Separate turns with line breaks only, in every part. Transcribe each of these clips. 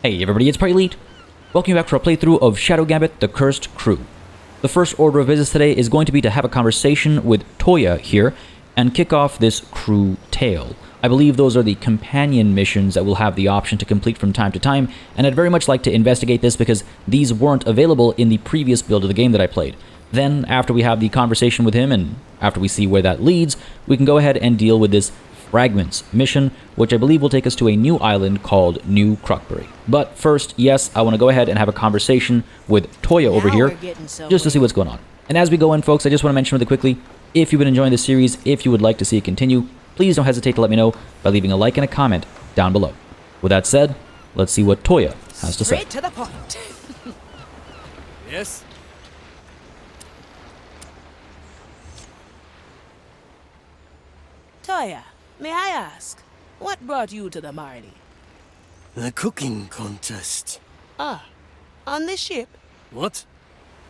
Hey everybody, it's PartyElite. Welcome back to our playthrough of Shadow Gambit, The Cursed Crew. The first order of business today is going to be to have a conversation with Toya here and kick off this crew tale. I believe those are the companion missions that we'll have the option to complete from time to time, and I'd very much like to investigate this because these weren't available in the previous build of the game that I played. Then, after we have the conversation with him and after we see where that leads, we can go ahead and deal with this FRAGMENTS mission, which I believe will take us to a new island called New Crockery. But first, yes, I want to go ahead and have a conversation with Toya over here, just to see what's going on. And as we go in, folks, I just want to mention really quickly, if you've been enjoying this series, if you would like to see it continue, please don't hesitate to let me know by leaving a like and a comment down below. With that said, let's see what Toya has to say.
Straight to the point.
Yes?
Toya, may I ask, what brought you to the Marley?
The cooking contest.
Ah, on this ship?
What?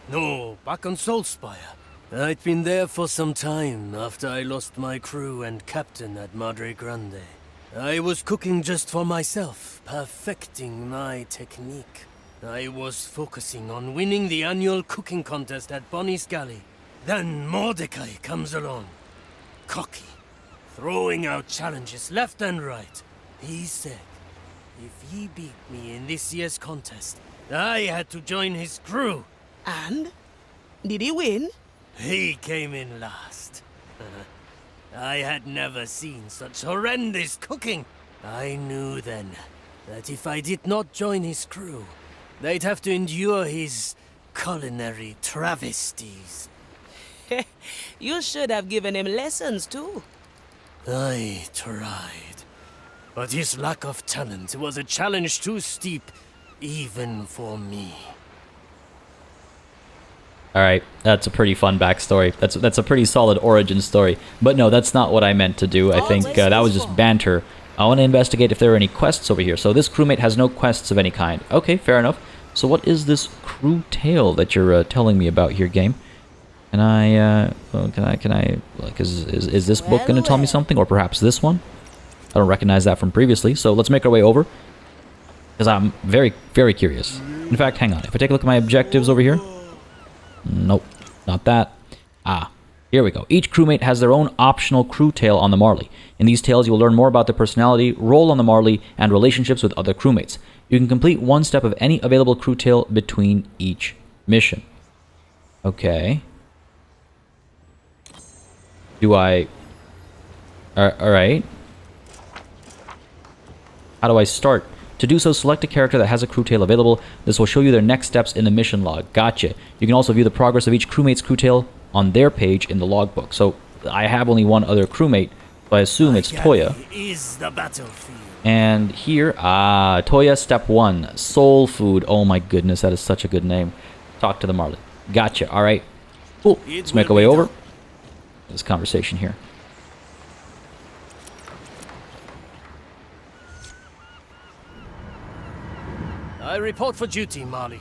No, back on Soulspire. I'd been there for some time after I lost my crew and captain at Madre Grande. I was cooking just for myself, perfecting my technique. I was focusing on winning the annual cooking contest at Bonnie's Galley. Then Mordecai comes along. Cocky. Throwing out challenges left and right. He said, if he beat me in this year's contest, I had to join his crew.
And? Did he win?
He came in last. I had never seen such horrendous cooking. I knew then that if I did not join his crew, they'd have to endure his culinary travesties.
You should have given him lessons too.
I tried. But his lack of talent was a challenge too steep, even for me.
Alright, that's a pretty fun backstory. That's a pretty solid origin story. But no, that's not what I meant to do. I think that was just banter. I want to investigate if there are any quests over here. So this crewmate has no quests of any kind. Okay, fair enough. So what is this crew tale that you're telling me about here, game? Can I, like, is this book going to tell me something? Or perhaps this one? I don't recognize that from previously. So let's make our way over. Because I'm very, very curious. In fact, hang on. If I take a look at my objectives over here. Nope, not that. Ah, here we go. Each crewmate has their own optional crew tale on the Marley. In these tales, you will learn more about their personality, role on the Marley, and relationships with other crewmates. You can complete one step of any available crew tale between each mission. Okay. Alright. How do I start? To do so, select a character that has a crew tale available. This will show you their next steps in the mission log. Gotcha. You can also view the progress of each crewmate's crew tale on their page in the logbook. So, I have only one other crewmate, so I assume it's Toya.
Is the battlefield.
And here, Toya step 1. Soul food. Oh my goodness, that is such a good name. Talk to the Marley. Gotcha. Alright. Cool. Let's make our way over. This conversation here.
I report for duty, Marley.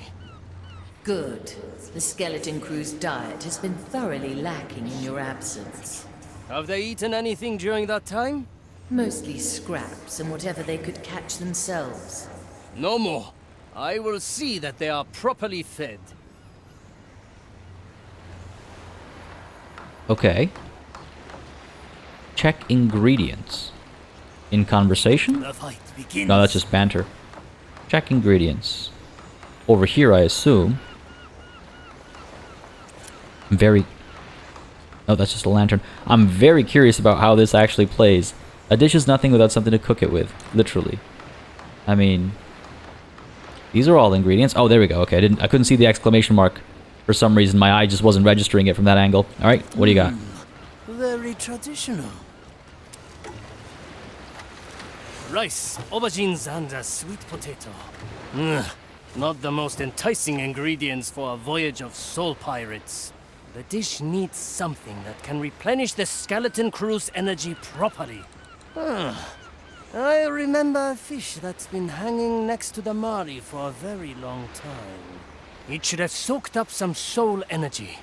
Good. The skeleton crew's diet has been thoroughly lacking in your absence.
Have they eaten anything during that time?
Mostly scraps and whatever they could catch themselves.
No more. I will see that they are properly fed.
Okay. Check ingredients. In conversation?
The fight begins.
No, that's just banter. Check ingredients. Over here, I assume. Oh, that's just a lantern. I'm very curious about how this actually plays. A dish is nothing without something to cook it with. Literally. I mean... These are all ingredients. Oh, there we go. Okay, I couldn't see the exclamation mark. For some reason, my eye just wasn't registering it from that angle. Alright, what do you got?
Very traditional. Rice, aubergines, and a sweet potato. Not the most enticing ingredients for a voyage of soul pirates. The dish needs something that can replenish the skeleton crew's energy properly. I remember a fish that's been hanging next to the Marley for a very long time. It should have soaked up some soul energy.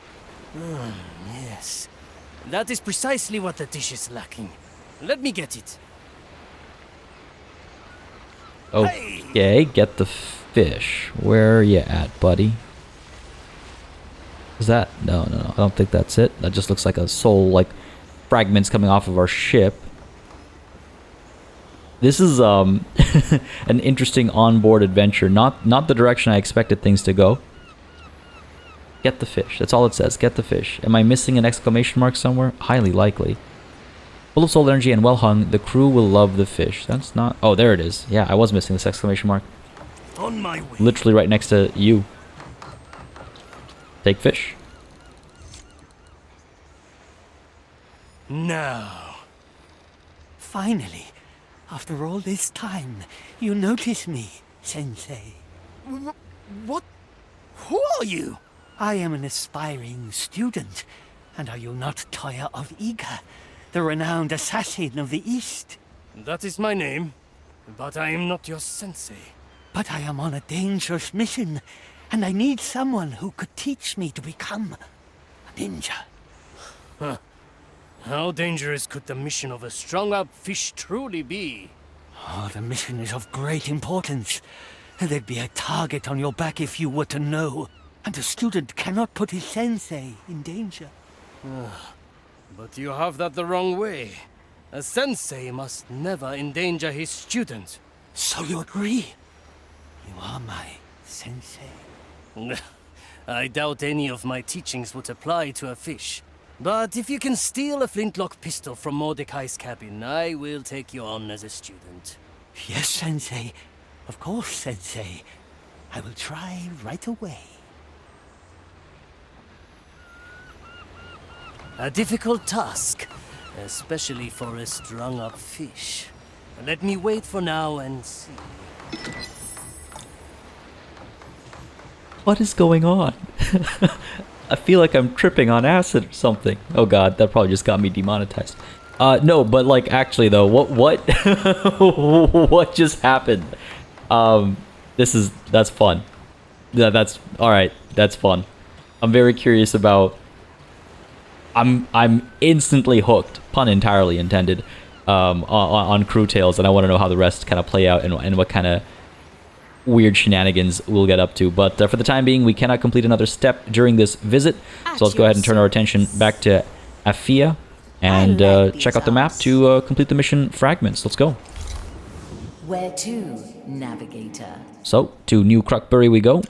Yes. That is precisely what the dish is lacking. Let me get it.
Okay, get the fish. Where are you at, buddy? Is that... No, I don't think that's it. That just looks like a soul, like, fragments coming off of our ship. This is, an interesting onboard adventure. Not the direction I expected things to go. Get the fish. That's all it says. Get the fish. Am I missing an exclamation mark somewhere? Highly likely. Full of soul energy and well hung, the crew will love the fish. That's not... Oh, there it is. Yeah, I was missing this exclamation mark.
On my way.
Literally right next to you. Take fish.
Now.
Finally, after all this time, you notice me, Sensei.
What? Who are you?
I am an aspiring student, and are you not Toya of Iga, the renowned assassin of the East?
That is my name, but I am not your sensei.
But I am on a dangerous mission, and I need someone who could teach me to become a ninja.
Huh. How dangerous could the mission of a strung-up fish truly be?
Oh, the mission is of great importance. There'd be a target on your back if you were to know. And a student cannot put his sensei in danger.
But you have that the wrong way. A sensei must never endanger his student.
So you agree? You are my sensei.
I doubt any of my teachings would apply to a fish. But if you can steal a flintlock pistol from Mordecai's cabin, I will take you on as a student.
Yes, Sensei. Of course, Sensei. I will try right away.
A difficult task, especially for a strung-up fish. Let me wait for now and see.
What is going on? I feel like I'm tripping on acid or something. Oh god, that probably just got me demonetized. No, but like actually though, what what just happened? That's fun. Yeah, that's alright, that's fun. I'm very curious about... I'm instantly hooked, pun entirely intended, on Crew Tales, and I want to know how the rest kind of play out and what kind of weird shenanigans we'll get up to. But for the time being, we cannot complete another step during this visit, so let's go ahead and turn our attention back to Afia and check out the map to complete the mission Fragments. Let's go.
Where to, navigator?
So, to New Crockery we go.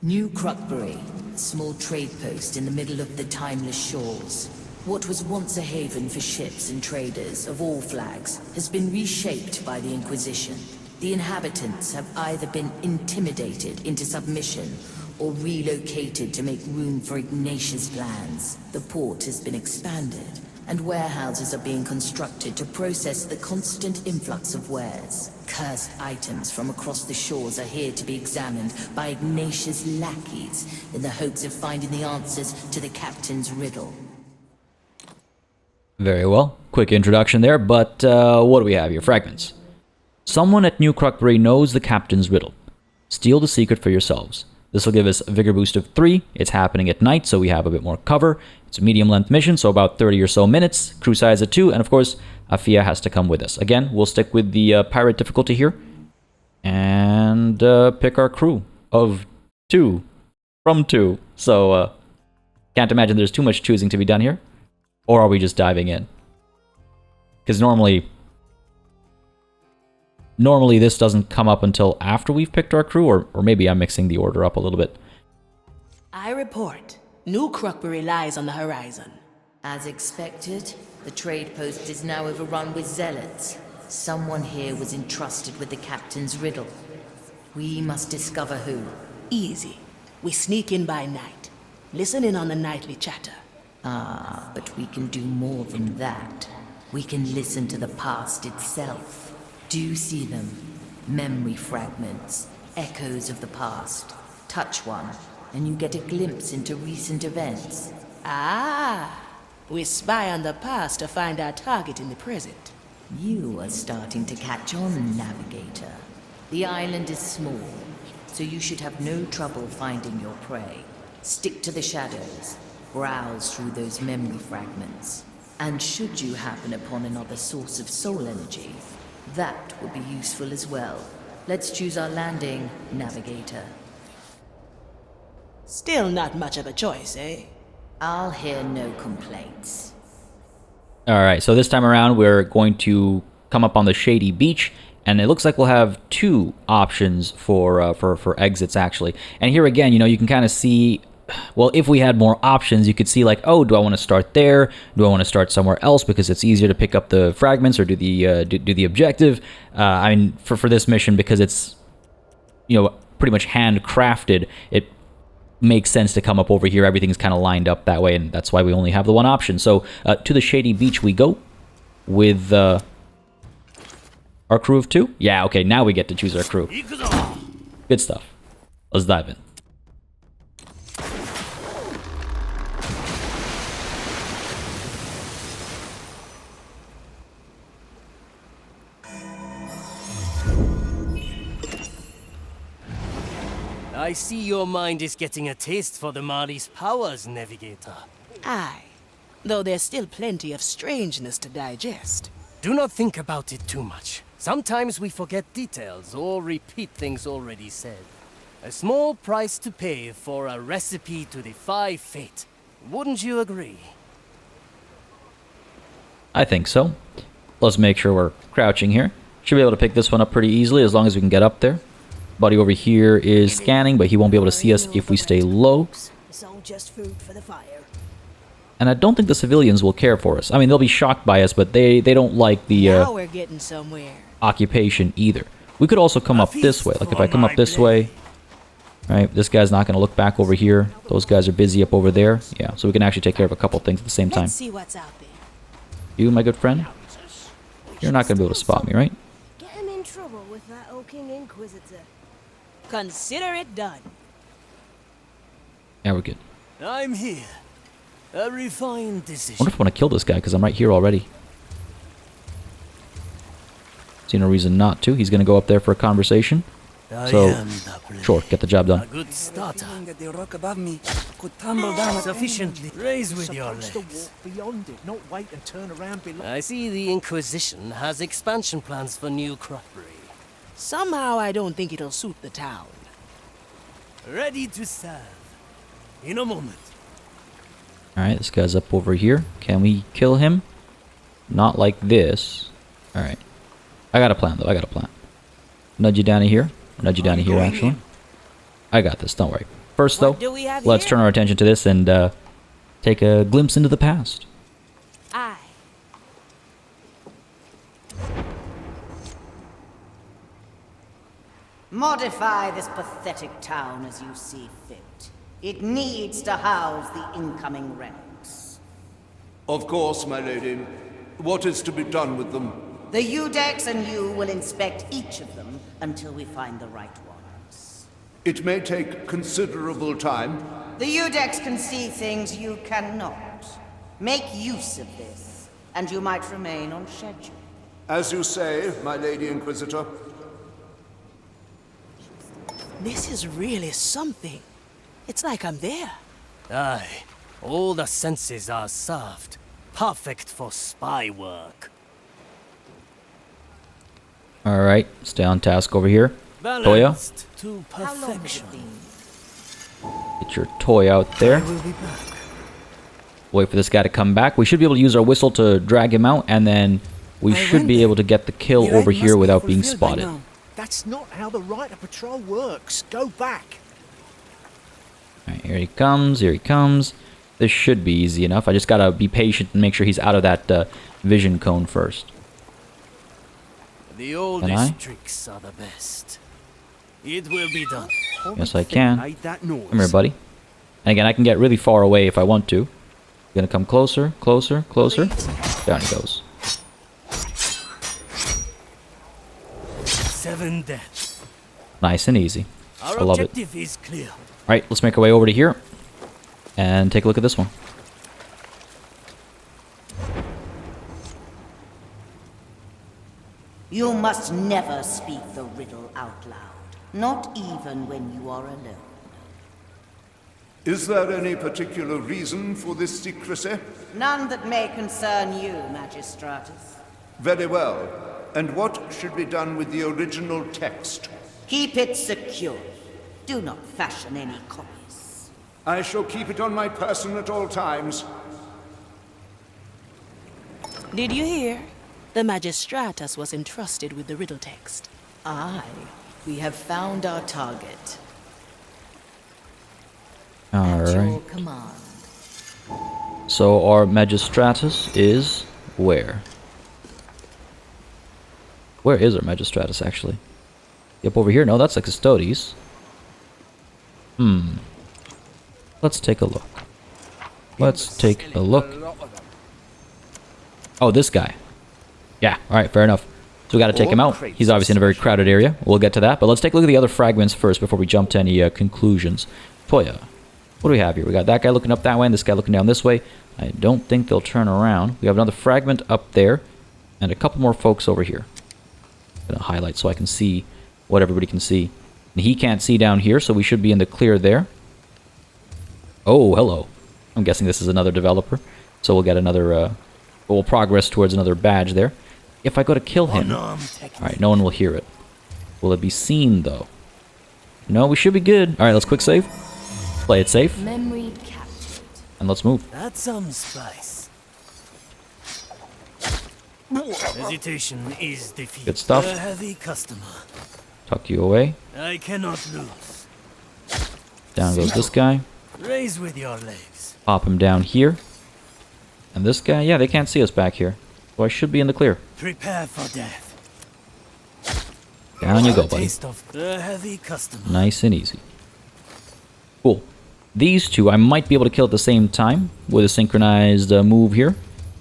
New Crockery, a small trade post in the middle of the timeless shores. What was once a haven for ships and traders of all flags has been reshaped by the Inquisition. The inhabitants have either been intimidated into submission or relocated to make room for Ignatius' plans. The port has been expanded, and warehouses are being constructed to process the constant influx of wares. Cursed items from across the shores are here to be examined by Ignatius' lackeys in the hopes of finding the answers to the captain's riddle.
Very well. Quick introduction there, but what do we have here? Fragments. Someone at New Crockery knows the captain's riddle. Steal the secret for yourselves. This will give us a vigor boost of 3. It's happening at night, so we have a bit more cover. It's a medium-length mission, so about 30 or so minutes. Crew size at 2, and of course, Afia has to come with us. Again, we'll stick with the pirate difficulty here. And pick our crew of 2. From 2. So, can't imagine there's too much choosing to be done here. Or are we just diving in? Because normally this doesn't come up until after we've picked our crew, or maybe I'm mixing the order up a little bit.
I report. New Crockery lies on the horizon.
As expected, the trade post is now overrun with zealots. Someone here was entrusted with the captain's riddle. We must discover who.
Easy. We sneak in by night. Listen in on the nightly chatter.
Ah, but we can do more than that. We can listen to the past itself. Do you see them? Memory fragments, echoes of the past. Touch one, and you get a glimpse into recent events.
Ah, we spy on the past to find our target in the present.
You are starting to catch on, navigator. The island is small, so you should have no trouble finding your prey. Stick to the shadows, browse through those memory fragments, and should you happen upon another source of soul energy, That would be useful as well. Let's choose our landing, navigator.
Still not much of a choice, eh?
I'll hear no complaints.
All right, so this time around, we're going to come up on the shady beach, and it looks like we'll have two options for exits, actually. And here again, you know, you can kind of see, well, if we had more options, you could see like, oh, do I want to start there? Do I want to start somewhere else because it's easier to pick up the fragments or do the objective? I mean, for this mission, because it's, you know, pretty much handcrafted, it makes sense to come up over here. Everything's kind of lined up that way, and that's why we only have the one option. So to the shady beach we go with our crew of 2. Yeah, okay, now we get to choose our crew. Good stuff. Let's dive in.
I see your mind is getting a taste for the Mari's powers, Navigator.
Aye. Though there's still plenty of strangeness to digest.
Do not think about it too much. Sometimes we forget details or repeat things already said. A small price to pay for a recipe to defy fate. Wouldn't you agree?
I think so. Let's make sure we're crouching here. Should be able to pick this one up pretty easily as long as we can get up there. Buddy over here is scanning, but he won't be able to see us if we stay low.
It's all just food for the fire.
And I don't think the civilians will care for us. I mean, they'll be shocked by us, but they don't like the
Now we're getting somewhere.
occupation either. We could also come up this way. Like if I come up this way, right, this guy's not going to look back over here. Those guys are busy up over there. Yeah, so we can actually take care of a couple things at the same time.
Let's see what's out there.
You, my good friend, you're not going to be able to spot me, right?
Get him in trouble with that old King Inquisitor.
Consider it done.
Yeah, we're good.
I'm here. A refined
I
decision.
wonder if I want to kill this guy, because I'm right here already. See no reason not to. He's going to go up there for a conversation. So, sure, get the job
A
done.
good starter.
That the rock above me could tumble down at
Sufficiently. Raise with your
Supposed to
legs.
walk beyond it, not wait and turn around below.
I see the Inquisition has expansion plans for New Crockery.
Somehow I don't think it'll suit the town.
Ready to serve. In a moment.
Alright, this guy's up over here. Can we kill him? Not like this. Alright. I got a plan, though. I got a plan. Nudge you down to here. Nudge you down to here, actually. I got this. Don't worry. First, though,
What do we have
let's
here?
turn our attention to this and take a glimpse into the past.
Aye.
Modify this pathetic town as you see fit. It needs to house the incoming relics.
Of course, my lady. What is to be done with them?
The Udex and you will inspect each of them until we find the right ones.
It may take considerable time.
The Udex can see things you cannot. Make use of this, and you might remain on schedule.
As you say, my lady Inquisitor.
This is really something. It's like I'm there.
Aye. All the senses are served. Perfect for spy work.
Alright, stay on task over here. Toya,
Balanced to
How long has it
perfection.
been?
get your toy out there.
We'll be back.
Wait for this guy to come back. We should be able to use our whistle to drag him out, and then we should be able to get the kill
Your
over
aim
here
must be
without being
fulfilled by
spotted.
now.
That's not how the right of patrol works. Go back.
Alright, here he comes, here he comes. This should be easy enough. I just gotta be patient and make sure he's out of that vision cone first.
The
I?
oldest tricks are the best. It will be done.
Yes, I can.
Made that noise.
Come here, buddy. And again, I can get really far away if I want to. Gonna come closer, closer, closer. Down he goes.
7 dead.
Nice and easy.
Our
I love it.
objective is clear.
Alright, let's make our way over to here. And take a look at this one.
You must never speak the riddle out loud, not even when you are alone.
Is there any particular reason for this secrecy?
None that may concern you, Magistratus.
Very well. And what should be done with the original text?
Keep it secure. Do not fashion any copies.
I shall keep it on my person at all times.
Did you hear? The Magistratus was entrusted with the riddle text.
Aye, we have found our target. At your
Alright.
command.
So our Magistratus is where? Where is our Magistratus, actually? Yep, over here. No, that's the Custodes. Let's take a look. Let's take a look. Oh, this guy. Yeah, alright, fair enough. So we gotta take him out. He's obviously in a very crowded area. We'll get to that, but let's take a look at the other fragments first before we jump to any conclusions. Toya. What do we have here? We got that guy looking up that way and this guy looking down this way. I don't think they'll turn around. We have another fragment up there and a couple more folks over here. I'm gonna highlight so I can see what everybody can see. And he can't see down here, so we should be in the clear there. Oh, hello. I'm guessing this is another developer. So we'll get another, we'll progress towards another badge there. If I go to kill him... Alright, no one will hear it. Will it be seen, though? No, we should be good. Alright, let's quick save. Play it safe.
Memory captured.
And let's move.
That's some spice. Hesitation is defeat.
Good stuff.
A heavy customer.
Tuck you away.
I cannot lose.
Down goes this guy.
Raise with your legs.
Pop him down here. And this guy, yeah, they can't see us back here. So I should be in the clear.
Prepare for death.
Down you go, buddy.
Taste of a heavy customer.
Nice and easy. Cool. These two I might be able to kill at the same time with a synchronized move here.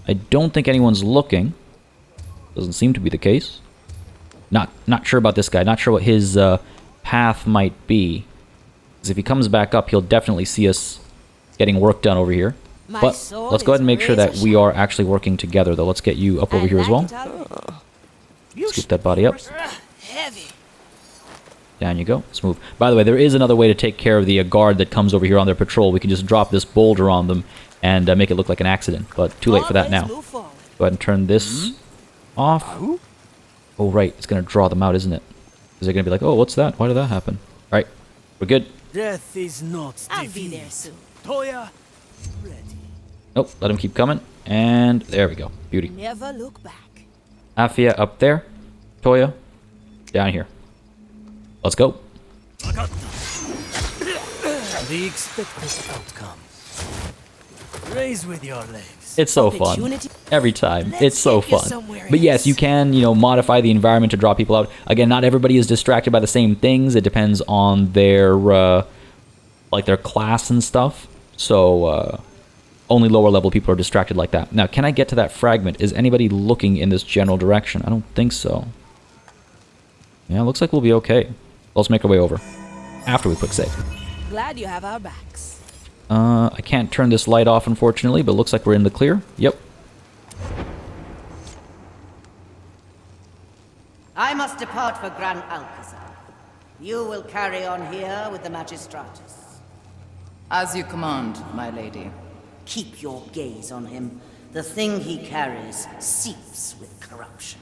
I don't think anyone's looking. Doesn't seem to be the case. Not sure about this guy. Not sure what his path might be. Because if he comes back up, he'll definitely see us getting work done over here. But let's go ahead and make sure that we are actually working together, though. Let's get you up over here as well. Scoop that body up. Down you go. Let's move. By the way, there is another way to take care of the guard that comes over here on their patrol. We can just drop this boulder on them and make it look like an accident. But too late for that now. Go ahead and turn this off. Oh, right. It's going to draw them out, isn't it? Because they're going to be like, oh, what's that? Why did that happen? All right. We're good.
Death is not
I'll
defeat.
be there soon.
Toya, ready.
Nope. Let him keep coming. And there we go. Beauty.
Never look back.
Afia up there. Toya down here. Let's go.
The expected outcome. Raise with your legs.
It's so fun. Every time. It's so fun. But yes, you can, modify the environment to draw people out. Again, not everybody is distracted by the same things. It depends on their, their class and stuff. So, only lower level people are distracted like that. Now, can I get to that fragment? Is anybody looking in this general direction? I don't think so. Yeah, looks like we'll be okay. Let's make our way over. After we quick save.
Glad you have our backs.
I can't turn this light off, unfortunately, but it looks like we're in the clear. Yep.
I must depart for Gran Alcazar. You will carry on here with the Magistratus.
As you command, my lady.
Keep your gaze on him. The thing he carries seeps with corruption.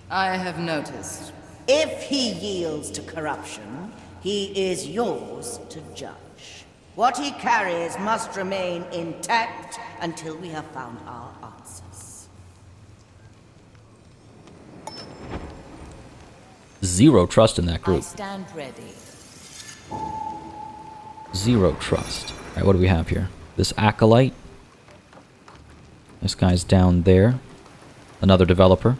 I have noticed.
If he yields to corruption, he is yours to judge. What he carries must remain intact until we have found our answers.
Zero trust in that
I
group.
stand ready.
Zero trust. Alright, what do we have here? This acolyte. This guy's down there. Another developer.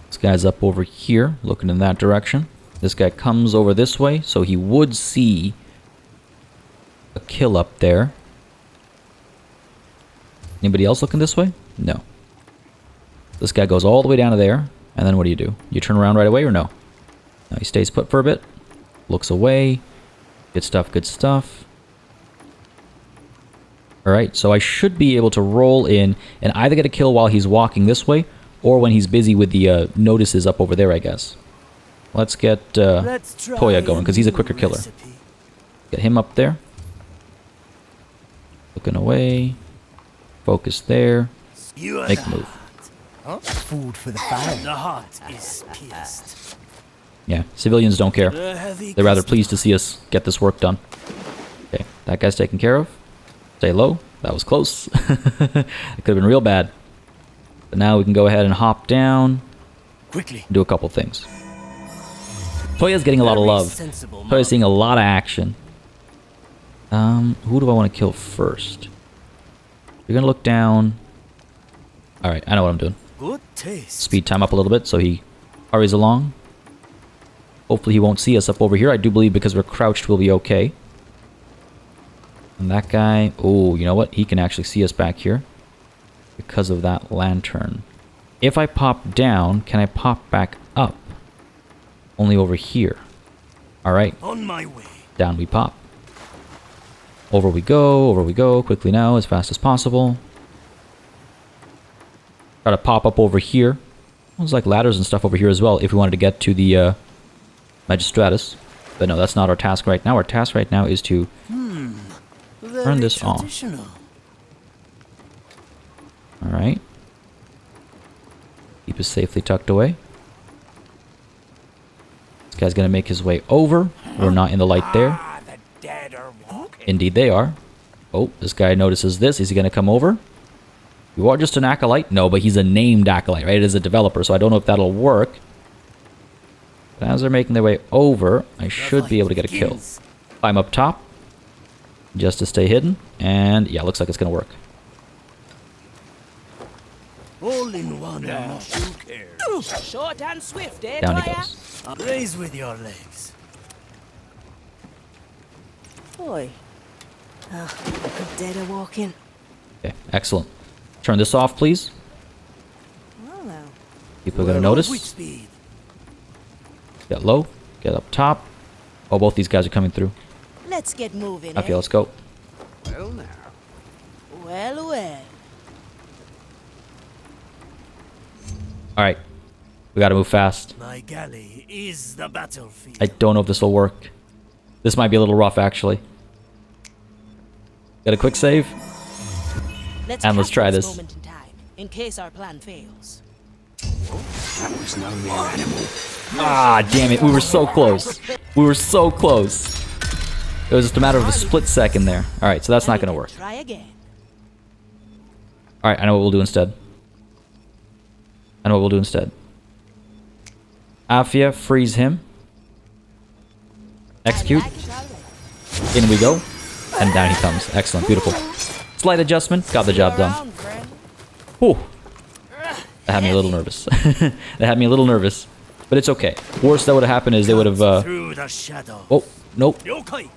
This guy's up over here, looking in that direction. This guy comes over this way, so he would see a kill up there. Anybody else looking this way? No. This guy goes all the way down to there, and then what do? You turn around right away or no? No, he stays put for a bit. Looks away. Good stuff, good stuff. Alright, so I should be able to roll in and either get a kill while he's walking this way, or when he's busy with the notices up over there, I guess. Let's get Toya going, because he's a quicker killer. Get him up there. Looking away. Focus there. Make the move.
Food for the fire.
The heart is pierced.
Yeah, civilians don't care.
A heavy
They're rather
customer.
pleased to see us get this work done. Okay, that guy's taken care of. Stay low. That was close. It could have been real bad. But now we can go ahead and hop down.
Quickly.
Do a couple things. Toya's getting a lot of
Very
love.
sensible
Toya's seeing a lot of action. Who do I want to kill first? You're gonna look down. Alright, I know what I'm doing.
Good taste.
Speed time up a little bit so he hurries along. Hopefully he won't see us up over here. I do believe because we're crouched we'll be okay. And that guy... Oh, you know what? He can actually see us back here. Because of that lantern. If I pop down, can I pop back up? Only over here. Alright.
On my way.
Down we pop. Over we go, quickly now, as fast as possible. Try to pop up over here. There's like ladders and stuff over here as well, if we wanted to get to the Magistratus. But no, that's not our task right now. Our task right now is to turn this off. Alright. Keep it safely tucked away. This guy's gonna make his way over. We're not in the light there.
The dead are walking.
Indeed they are. Oh, this guy notices this. Is he going to come over? You are just an acolyte? No, but he's a named acolyte, right? It is a developer, so I don't know if that'll work. But as they're making their way over, I should be able to get a kill. Climb up top. Just to stay hidden. And yeah, looks like it's going to work.
All in one mushroom care.
Short and swift, eh,
Down he
Toya?
goes.
Raise with your legs.
Boy. The dead are walking.
Okay, excellent. Turn this off, please.
Well, now.
People are going to notice.
With speed.
Get low. Get up top. Oh, both these guys are coming through.
Let's get moving,
Okay,
eh?
let's go.
Well, now.
Well, well.
Alright. We got to move fast.
My galley is the battlefield.
I don't know if this will work. This might be a little rough, actually. Got a quick save? And let's try this.
Moment in time, in case our plan fails.
That was no mere animal.
Ah, damn it. We were so close. We were so close. It was just a matter of a split second there. Alright, so that's not going to work.
Try again.
Alright, I know what we'll do instead. Afia, freeze him. Execute. In we go. And down he comes. Excellent. Beautiful. Slight adjustment. Got the job done. Whew. That had me a little nervous. That had me a little nervous. But it's okay. Worst that would have happened is they would have...
Through the shadow.
Oh, nope.
Yokai.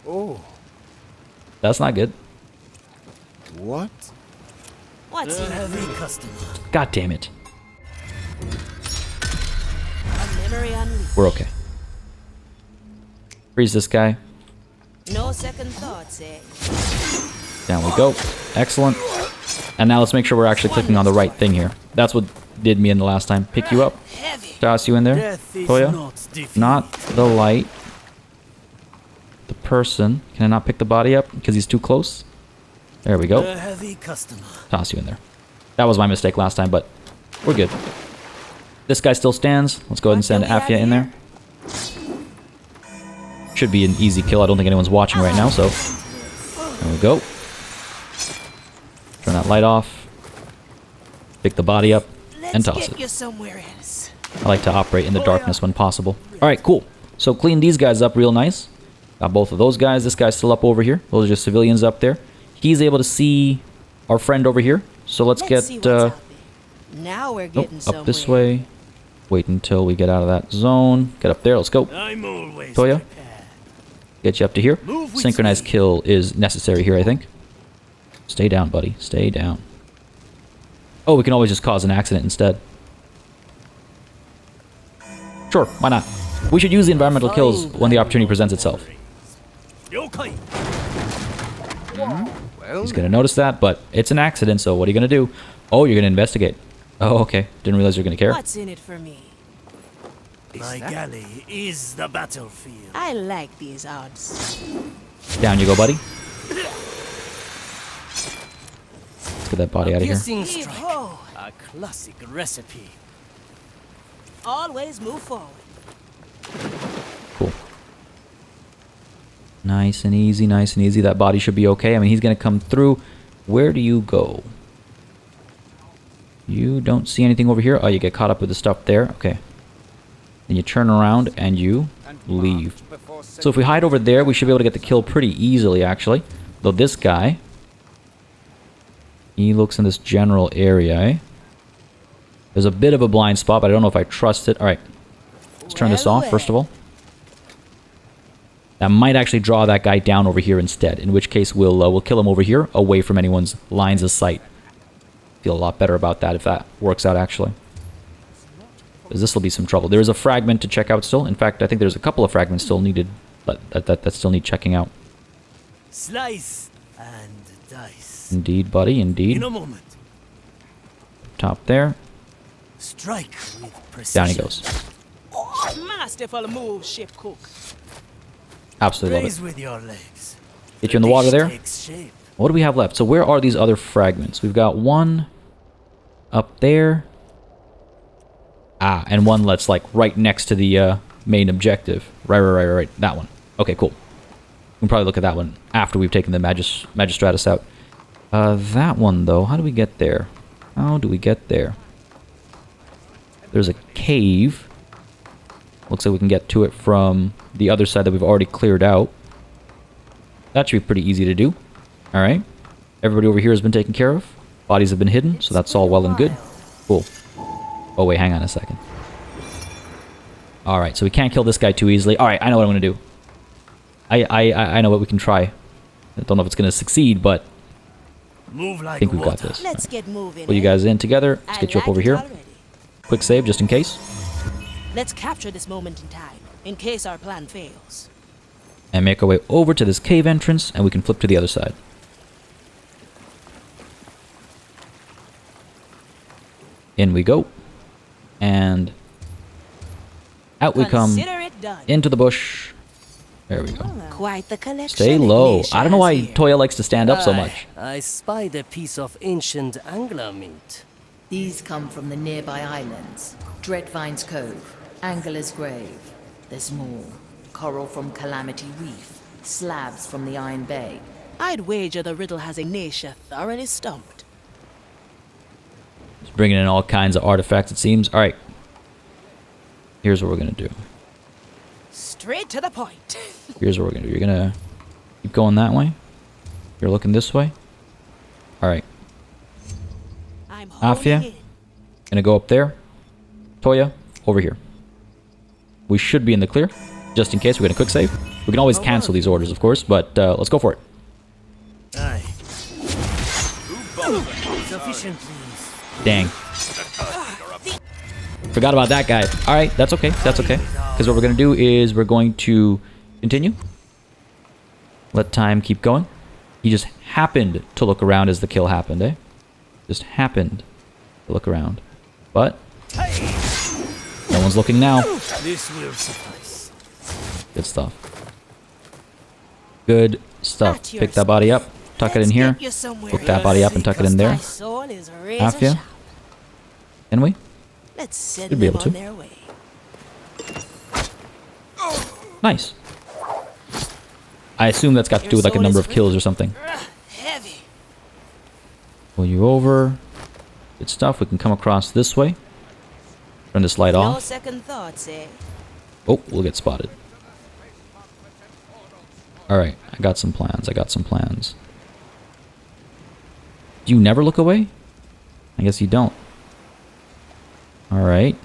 Oh,
That's not good.
what?
What's
A
in
heavy customer.
God damn it.
a memory unleashed?
We're okay. Freeze this guy.
No second thoughts, eh?
Down we go. Excellent. And now let's make sure we're actually clicking on the right thing here. That's what did me in the last time. Pick you up. Toss you in there.
Death is
Toya.
not defeat.
Not the light. The person. Can I not pick the body up because he's too close? There we
A
go.
heavy customer.
Toss you in there. That was my mistake last time, but we're good. This guy still stands. Let's go ahead and send Afia in there. Should be an easy kill. I don't think anyone's watching right now, so there we go. Turn that light off. Pick the body up and toss
Let's get
it.
you somewhere else.
I like to operate in the darkness when possible. Alright, cool. So clean these guys up real nice. Got both of those guys. This guy's still up over here. Those are just civilians up there. He's able to see our friend over here. So let's
see
get
what's out there. Now we're
nope,
getting somewhere.
up this way. Wait until we get out of that zone. Get up there. Let's go.
I'm always
Toya.
prepared.
Get you up to here.
Move with
Synchronized
speed.
kill is necessary here, I think. Stay down, buddy. Stay down. Oh, we can always just cause an accident instead. Sure, why not? We should use the environmental kills when the opportunity presents itself.
Yokai.
Well,
He's gonna notice that, but it's an accident, so what are you gonna do? Oh, you're gonna investigate. Oh, okay. Didn't realize you're gonna care.
What's in it for me?
My galley is the battlefield.
I like these odds.
Down you go, buddy. This get that body out of here.
Piercing strike. A classic recipe.
Always move forward.
Cool. Nice and easy, nice and easy. That body should be okay. I mean, he's going to come through. Where do you go? You don't see anything over here. Oh, you get caught up with the stuff there. Okay. Then you turn around and you leave. So if we hide over there, we should be able to get the kill pretty easily, actually. Though this guy, he looks in this general area, eh? There's a bit of a blind spot, but I don't know if I trust it. Alright. Let's turn this off, first of all. That might actually draw that guy down over here instead. In which case, we'll kill him over here, away from anyone's lines of sight. Feel a lot better about that if that works out, actually. Because this will be some trouble. There is a fragment to check out still. In fact, I think there's a couple of fragments still needed, but that still need checking out.
Slice and dice.
Indeed, buddy, indeed.
In a moment.
Top there.
Strike with precision.
Down he goes.
Masterful move, ship cook.
Absolutely love
Raise
it.
with your legs.
Get you in the water there.
Takes shape.
What do we have left? So where are these other fragments? We've got one up there. Ah, and one that's like right next to the main objective. Right. That one. Okay, cool. We can probably look at that one after we've taken the Magistratus out. That one, though, how do we get there? How do we get there? There's a cave. Looks like we can get to it from the other side that we've already cleared out. That should be pretty easy to do. Alright. Everybody over here has been taken care of. Bodies have been hidden, so that's all well and good. Cool. Oh, wait, hang on a second. Alright, so we can't kill this guy too easily. Alright, I know what I'm going to do. I know what we can try. I don't know if it's going to succeed, but I think we've got this.
Let's get moving.
Pull you guys in together. Let's get you up over here. Quick save, just in case.
Let's capture this moment in time, in case our plan fails.
And make our way over to this cave entrance, and we can flip to the other side. In we go. And out we come. Into the bush. There we go.
Quite the collection.
Stay low. I don't know why Toya likes to stand up so much.
I spied a piece of ancient angler meat.
These come from the nearby islands. Dreadvine's Cove, Angler's Grave. There's more. Coral from Calamity Reef, slabs from the Iron Bay.
I'd wager the riddle has Ignatia thoroughly stumped.
Just bringing in all kinds of artifacts, it seems. Alright. Here's what we're going to do.
Straight to the point.
Here's what we're going to do. You're going to keep going that way. You're looking this way. Alright. Afia, going to go up there. Toya, over here. We should be in the clear. Just in case, we're going to quick save. We can always cancel these orders, of course, but let's go for it.
Aye. Sufficient, please.
Dang. Forgot about that guy. Alright, that's okay. That's okay. Because what we're going to do is we're going to continue. Let time keep going. He just happened to look around as the kill happened, eh? Just happened to look around. But no one's looking now.
This will suffice.
Good stuff. Good stuff. Pick that body up. Tuck it in here. Pick that body up and tuck it in there. Afia. Can we? Should be able to. Nice. I assume that's got to do with like a number of kills or something. Pull you over. Good stuff. We can come across this way. Turn this light off.
No second thoughts, eh?
Oh, we'll get spotted. Alright, I got some plans. Do you never look away? I guess you don't. Alright.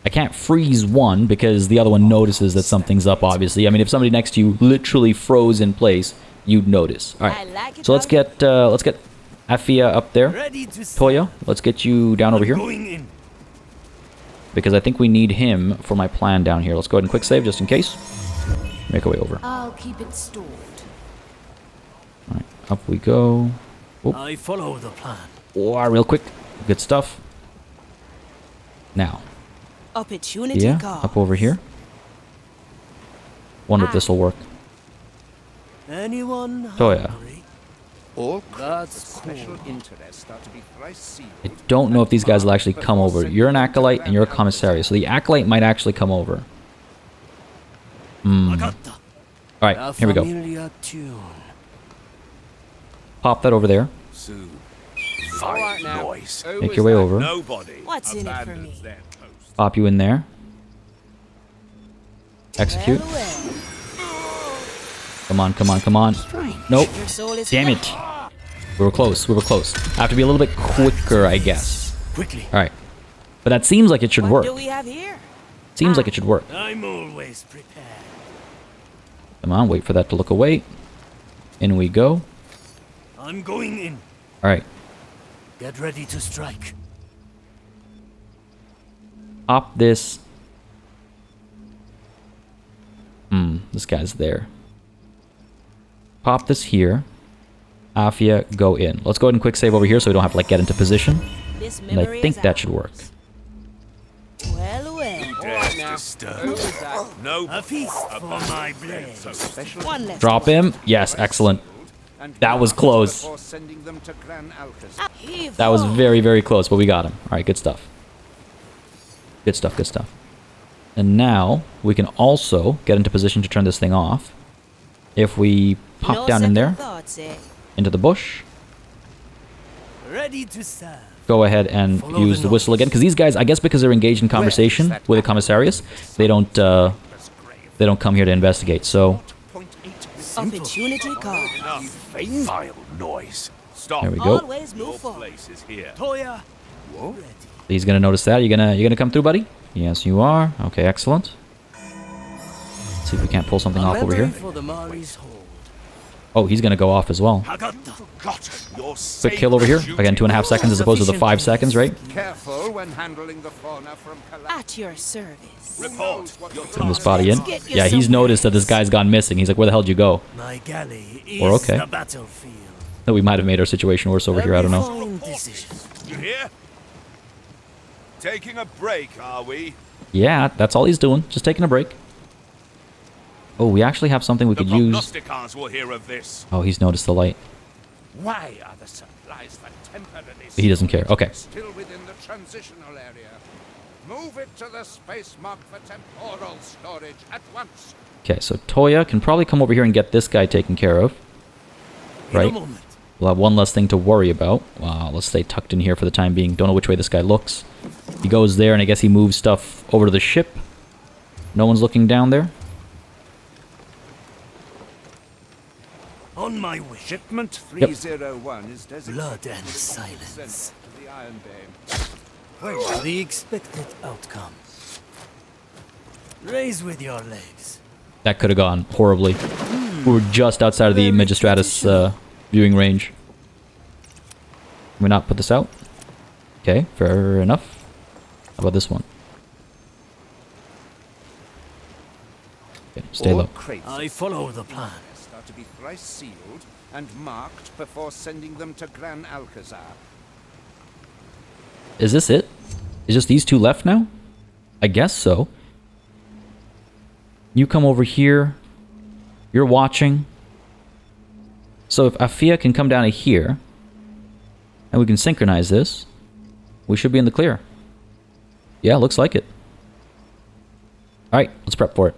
I can't freeze one because the other one notices that something's up, obviously. I mean, if somebody next to you literally froze in place, you'd notice. Alright, so let's get Afia up there. Toya, let's get you down over here. Because I think we need him for my plan down here. Let's go ahead and quick save just in case. Make our way over.
I'll keep it stored.
Alright, up we go. Oh.
I follow the plan.
Oh, real quick. Good stuff. Now.
Opportunity
Yeah,
calls.
up over here. Wonder if this will work.
Anyone
Toya.
hungry?
All
That's
special interests are to be thrice sealed.
I don't know if these guys will actually come over. You're an acolyte and you're a commissary, so the acolyte might actually come over. Alright, here we go. Pop that over there.
Fine noise.
Make your way over.
What's in it for me?
Pop you in there. Execute. Come on, come on, come on. Nope.
Your soul is
Damn it. We were close. We were close. I have to be a little bit quicker, I guess.
Quickly.
Alright. But that seems like it should
What
work.
do we have here?
Seems like it should work.
I'm always prepared.
Come on, wait for that to look away. In we go.
I'm going in.
Alright.
Get ready to strike.
Pop this. This guy's there. Pop this here. Afia, go in. Let's go ahead and quick save over here so we don't have to like get into position.
This
And I
memory
think
is
that
ours.
should work.
Well, well.
No. A feast for my blade.
One less.
Drop him. Yes, excellent. That was close. That was very, very close, but we got him. Alright, good stuff. Good stuff, good stuff. And now, we can also get into position to turn this thing off. If we pop
No
down in there,
second thoughts, eh?
into the bush,
Ready to serve.
go ahead and use the whistle again. Because these guys, I guess because they're engaged in conversation with the commissarius, they don't come here to investigate, so...
Opportunity call.
Vile noise. Stop.
There we go.
Always move forward.
Toya.
He's gonna notice that. You gonna come through, buddy? Yes, you are. Okay, excellent. Let's see if we can't pull something off over here.
For the Mari's hold.
Oh, he's gonna go off as well. Quick kill over here. Again, 2.5 seconds as opposed to the 5 seconds, right?
Careful when handling the fauna from
At your service.
Report.
Turn this body in. Yeah, he's noticed that this guy's gone missing. He's like, where the hell did you go?
My galley is
Or okay.
the battlefield.
No, we might have made our situation worse over here. I don't know.
Fine decision.
You hear? Taking a break, are we?
Yeah, that's all he's doing. Just taking a break. Oh, we actually have something we could use.
Prognosticons will hear of this.
Oh, he's noticed the light.
Why are the supplies for temporary
He doesn't care. Okay.
still within the transitional area? Move it to the space mark for temporal storage at once.
Okay, so Toya can probably come over here and get this guy taken care of. Right? We'll have one less thing to worry about. Wow, let's stay tucked in here for the time being. Don't know which way this guy looks. He goes there, and I guess he moves stuff over to the ship. No one's looking down there.
On my way.
Shipment 301 is designated
Blood and silence.
to the Iron Dame.
Where's the expected outcome? Raise with your legs.
That could have gone horribly. We were just outside of the Magistratus viewing range. Can we not put this out? Okay, fair enough. How about this one? Okay, stay low.
I follow the plan.
Are to be thrice sealed and marked before sending them to Gran Alcazar.
Is this it? Is just these two left now? I guess so. You come over here. You're watching. So if Afia can come down to here, and we can synchronize this, we should be in the clear. Yeah, looks like it. Alright, let's prep for it.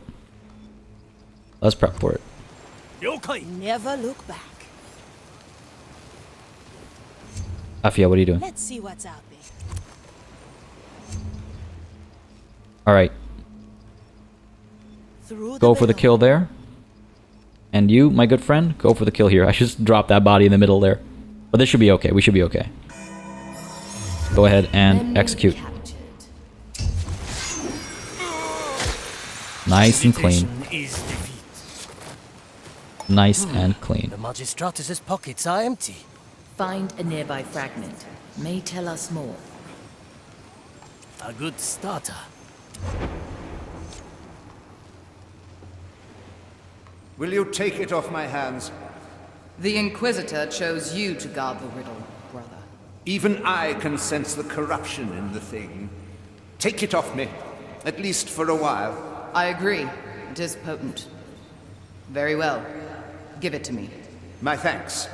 Let's prep for it.
Never look back.
Afia, what are you doing?
Let's see what's out there.
Alright,
Through
go for the kill there. And you, my good friend, go for the kill here. I just dropped that body in the middle there. But this should be okay. We should be okay. Go ahead and execute. Nice and clean. Nice and clean.
The Magistratus's pockets are empty.
Find a nearby fragment. May tell us more.
A good starter.
Will you take it off my hands?
The Inquisitor chose you to guard the riddle, brother.
Even I can sense the corruption in the thing. Take it off me, at least for a while.
I agree. It is potent. Very well. Give it to me.
My thanks.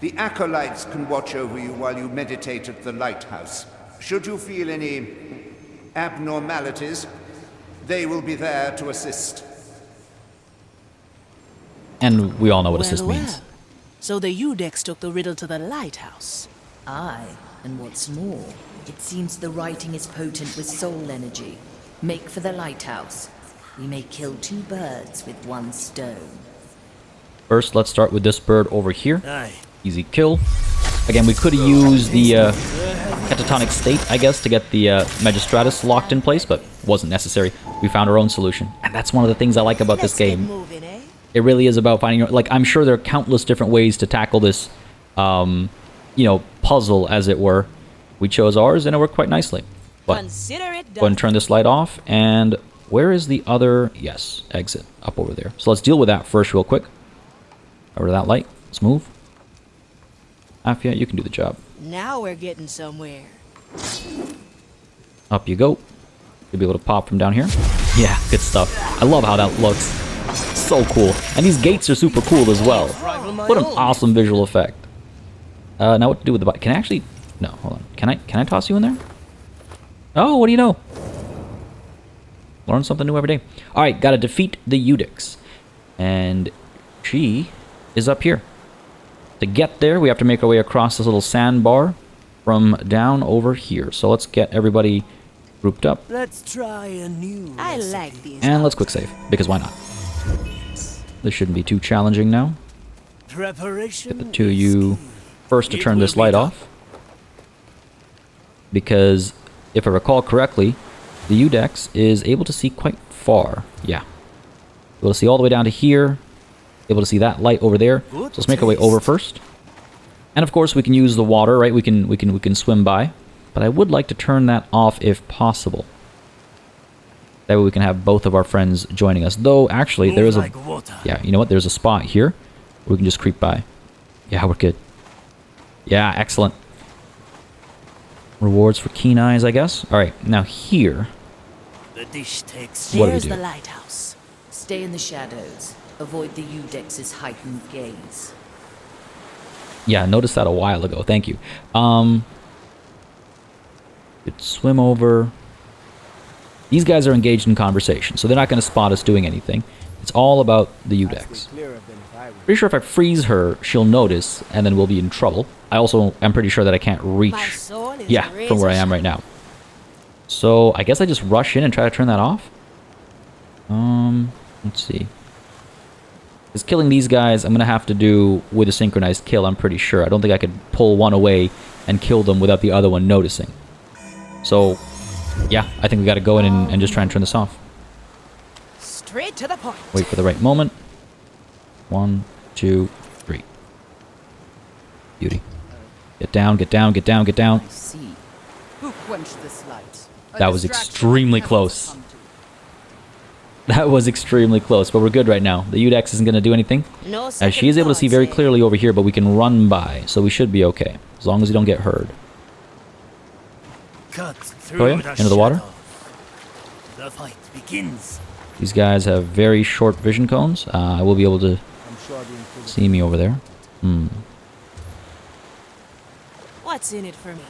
The acolytes can watch over you while you meditate at the lighthouse. Should you feel any abnormalities, they will be there to assist.
And we all know what assist means.
Well. So the Udex took the riddle to the lighthouse.
Aye, and what's more, it seems the writing is potent with soul energy. Make for the lighthouse. We may kill 2 birds with 1 stone.
First, let's start with this bird over here.
Aye.
Easy kill. Again, we could have used the catatonic state, I guess, to get the Magistratus locked in place, but wasn't necessary. We found our own solution. And that's one of the things I like about this game.
Moving, eh?
It really is about finding... Like, I'm sure there are countless different ways to tackle this, you know, puzzle, as it were. We chose ours, and it worked quite nicely. But
Consider it
go ahead and
done.
turn this light off, and where is the other... Yes, exit, up over there. So let's deal with that first real quick. Over to that light. Let's move. Afia, you can do the job.
Now we're getting somewhere.
Up you go. You'll be able to pop from down here. Yeah, good stuff. I love how that looks. So cool. And these gates are super cool as well. What an awesome visual effect. Now what to do with the body? Can I actually... No, hold on. Can I toss you in there? Oh, what do you know? Learn something new every day. Alright, gotta defeat the Udex. And she is up here. To get there, we have to make our way across this little sandbar from down over here. So let's get everybody grouped up.
Let's try a new
I
recipe.
like these.
And let's quick save, because why not? This shouldn't be too challenging now.
Preparation
Get the 2 of you first to turn this light off. Because, if I recall correctly, the Udex is able to see quite far. Yeah. Able to see all the way down to here. Able to see that light over there. So let's make our way over first. And of course we can use the water, right? We can swim by. But I would like to turn that off if possible. That way we can have both of our friends joining us. Though actually there is a... Yeah, you know what? There's a spot here where we can just creep by. Yeah, we're good. Yeah, excellent. Rewards for keen eyes, I guess. Alright, now here.
The dish takes.
What do we
There's
do?
the lighthouse.
Stay in the shadows. Avoid the Udex's heightened gaze.
Yeah, I noticed that a while ago. Thank you. Could swim over. These guys are engaged in conversation, so they're not going to spot us doing anything. It's all about the Udex. Pretty sure if I freeze her, she'll notice, and then we'll be in trouble. I also am pretty sure that I can't reach.
My soul is
Yeah, from where I am right now. So I guess I just rush in and try to turn that off. Let's see. Because killing these guys, I'm going to have to do with a synchronized kill, I'm pretty sure. I don't think I could pull one away and kill them without the other one noticing. So, yeah, I think we got to go in and just try and turn this off.
Straight to the point.
Wait for the right moment. 1, 2, 3. Beauty. Get down, get down, get down, get down.
I see. Who quenched this light?
That was extremely close. That was extremely close, but we're good right now. The Udex isn't going to do anything.
No
As she is able to see very clearly over here, but we can run by, so we should be okay. As long as we don't get heard.
Cut through
Toya, into the water.
shadow. The fight begins.
These guys have very short vision cones. I will be able to see me over there.
What's in it for me?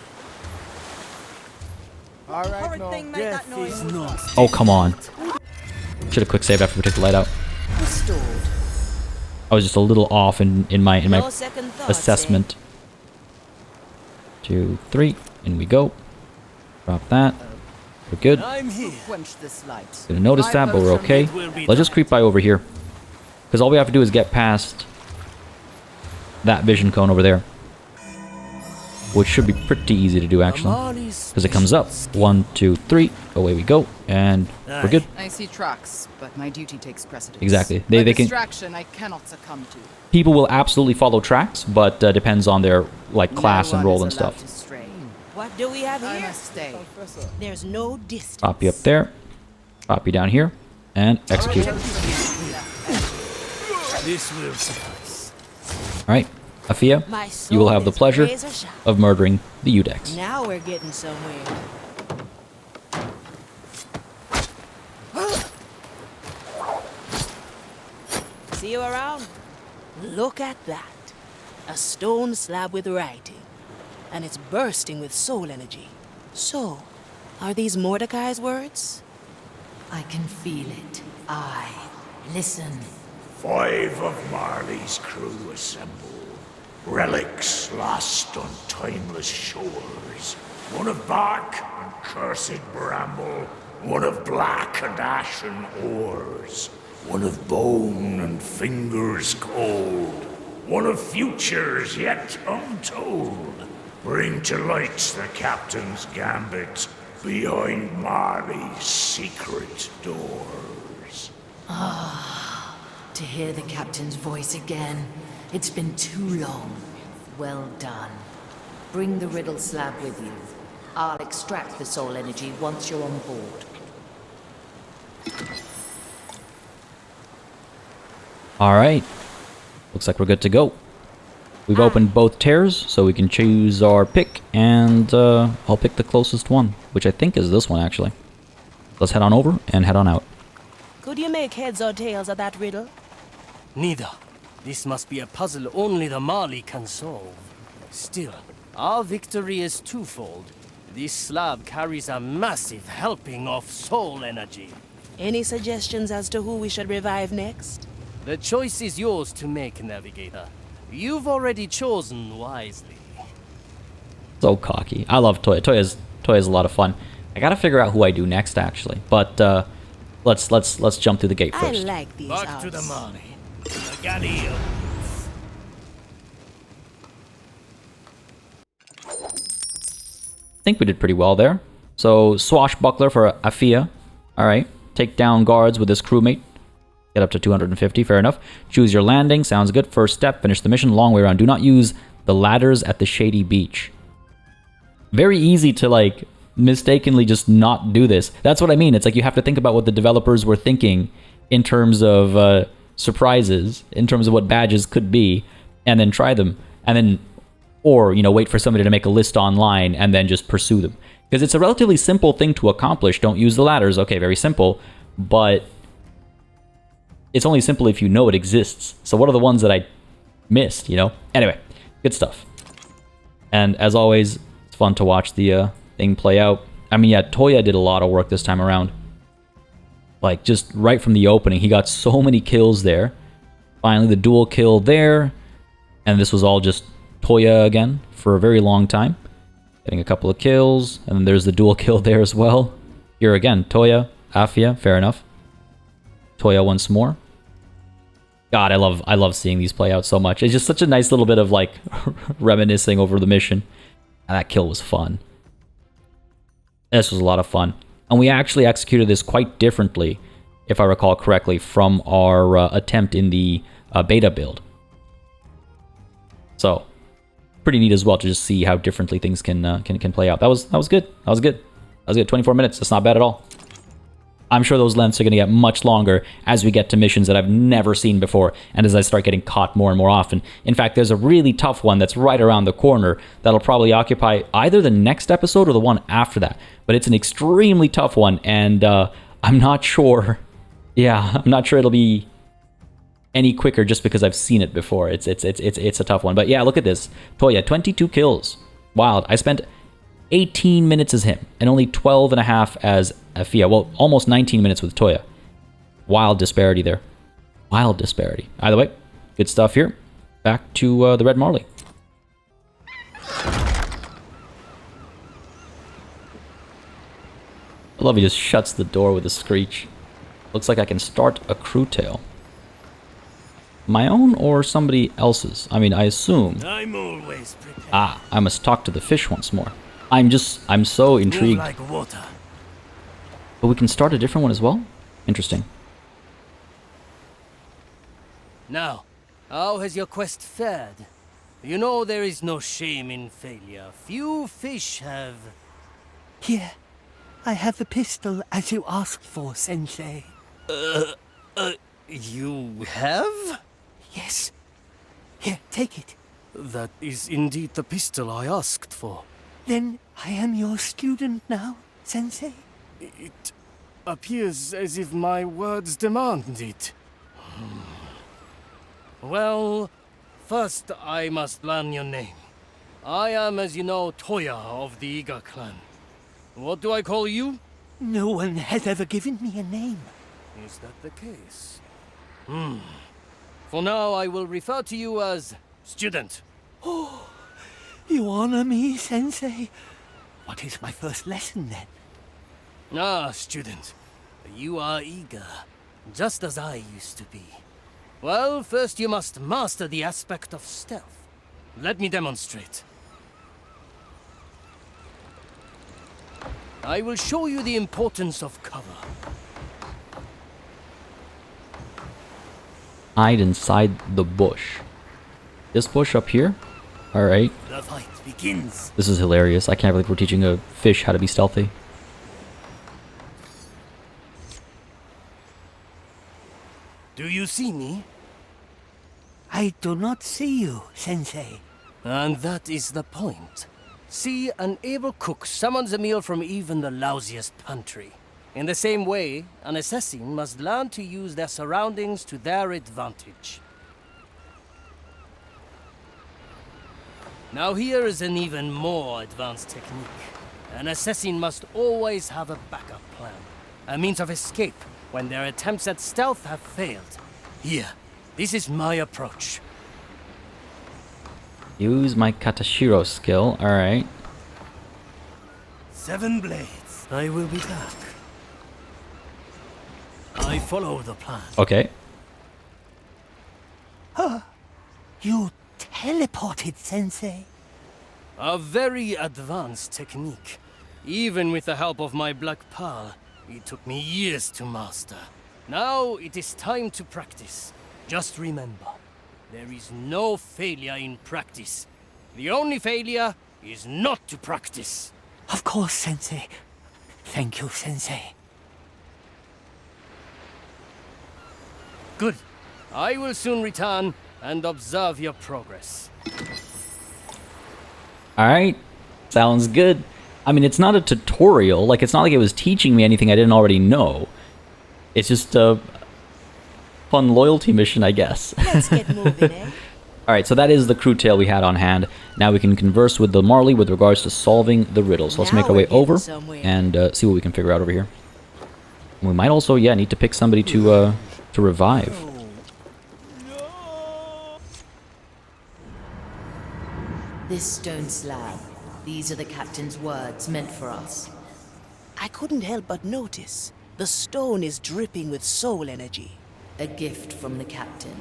Oh, come on. Should have quick saved after we took the light out.
Restored.
I was just a little off in my
No second thoughts,
assessment. 2, 3, in we go. Drop that. We're good.
I'm here.
Quench this light.
Gonna notice that, but we're okay. Let's just creep by over here. Because all we have to do is get past that vision cone over there. Which should be pretty easy to do, actually. Because it comes up. 1, 2, 3. Away we go. And we're good.
I see tracks, but my duty takes precedence.
Exactly.
A
They can...
distraction I cannot succumb to.
People will absolutely follow tracks, but depends on their like class and role and stuff.
What do we have
I
here?
must stay.
There's no distance.
Pop you up there. Pop you down here. And execute.
This will suffice.
Alright. Afia,
My
you will
soul
have the
is
pleasure
razor sharp.
of murdering the Udex.
Now we're getting somewhere. See you around? Look at that.
A stone slab with writing, and it's bursting with soul energy. So, are these Mordecai's words?
I can feel it. Listen.
5 of Marley's crew assemble. Relics lost on timeless shores. 1 of bark and cursed bramble. 1 of black and ashen ores. 1 of bone and fingers cold. 1 of futures yet untold. Bring to light the captain's gambit behind Marley's secret doors.
To hear the captain's voice again. It's been too long. Well done. Bring the riddle slab with you. I'll extract the soul energy once you're on board.
Alright. Looks like we're good to go. We've opened both tears, so we can choose our pick, and I'll pick the closest one, which I think is this one, actually. Let's head on over and head on out.
Could you make heads or tails of that riddle?
Neither. This must be a puzzle only the Marley can solve. Still, our victory is twofold. This slab carries a massive helping of soul energy.
Any suggestions as to who we should revive next?
The choice is yours to make, Navigator. You've already chosen wisely.
So cocky. I love Toya. Toya's a lot of fun. I gotta figure out who I do next, actually. But let's jump through the gate first.
I like these
Back
odds.
to the Marley. I got you.
I think we did pretty well there. So, swashbuckler for Afia. Alright. Take down guards with his crewmate. Get up to 250, fair enough. Choose your landing, sounds good. First step, finish the mission, long way around. Do not use the ladders at the shady beach. Very easy to, like, mistakenly just not do this. That's what I mean. It's like you have to think about what the developers were thinking in terms of surprises, in terms of what badges could be, and then try them. And then, or, you know, wait for somebody to make a list online and then just pursue them. Because it's a relatively simple thing to accomplish. Don't use the ladders. Okay, very simple. But it's only simple if you know it exists. So what are the ones that I missed, you know? Anyway, good stuff. And as always, it's fun to watch the thing play out. I mean, yeah, Toya did a lot of work this time around. Like, just right from the opening, he got so many kills there. Finally, the dual kill there. And this was all just Toya again for a very long time. Getting a couple of kills. And then there's the dual kill there as well. Here again, Toya, Afia, fair enough. Toya once more. God, I love seeing these play out so much. It's just such a nice little bit of, like, reminiscing over the mission. And that kill was fun. This was a lot of fun. And we actually executed this quite differently, if I recall correctly, from our attempt in the beta build. So, pretty neat as well to just see how differently things can play out. That was good. That was good. 24 minutes. That's not bad at all. I'm sure those lengths are going to get much longer as we get to missions that I've never seen before, and as I start getting caught more and more often. In fact, there's a really tough one that's right around the corner that'll probably occupy either the next episode or the one after that. But it's an extremely tough one, and I'm not sure. Yeah, I'm not sure it'll be any quicker just because I've seen it before. It's a tough one. But yeah, look at this. Toya, 22 kills. Wild. I spent 18 minutes as him, and only 12 and a half as Afia. Well, almost 19 minutes with Toya. Wild disparity there. Wild disparity. Either way, good stuff here. Back to the Red Marley. I love he just shuts the door with a screech. Looks like I can start a crew tale. My own or somebody else's? I mean, I assume.
I'm always prepared.
Ah, I must talk to the fish once more. I'm so intrigued.
Move like water.
But we can start a different one as well? Interesting.
Now, how has your quest fared? You know there is no shame in failure. Few fish have...
Here, I have the pistol as you asked for, Sensei.
You have?
Yes. Here, take it.
That is indeed the pistol I asked for.
Then I am your student now, Sensei?
It appears as if my words demand it. Well, First, I must learn your name. I am, as you know, Toya of the Iga clan. What do I call you?
No one has ever given me a name.
Is that the case? For now, I will refer to you as student.
Oh, you honor me, Sensei. What is my first lesson, then?
Ah, student. You are eager, just as I used to be. Well, first you must master the aspect of stealth. Let me demonstrate. I will show you the importance of cover.
Hide inside the bush. This bush up here? Alright.
The fight begins.
This is hilarious. I can't believe we're teaching a fish how to be stealthy.
Do you see me?
I do not see you, Sensei.
And that is the point. See, an able cook summons a meal from even the lousiest pantry. In the same way, an assassin must learn to use their surroundings to their advantage. Now here is an even more advanced technique. An assassin must always have a backup plan. A means of escape when their attempts at stealth have failed. Here, this is my approach.
Use my Katashiro skill. Alright.
7 blades. I will be back. I follow the plan.
Okay.
You teleported, Sensei.
A very advanced technique. Even with the help of my Black Pearl, it took me years to master. Now it is time to practice. Just remember, there is no failure in practice. The only failure is not to practice.
Of course, Sensei. Thank you, Sensei.
Good. I will soon return and observe your progress.
Alright. Sounds good. I mean, it's not a tutorial. Like, it's not like it was teaching me anything I didn't already know. It's just a fun loyalty mission, I guess.
Let's get moving, eh?
Alright, so that is the crew tale we had on hand. Now we can converse with the Marley with regards to solving the riddle. So let's make our way over and see what we can figure out over here. We might also, yeah, need to pick somebody to revive.
This stone slab. These are the captain's words meant for us.
I couldn't help but notice. The stone is dripping with soul energy.
A gift from the captain.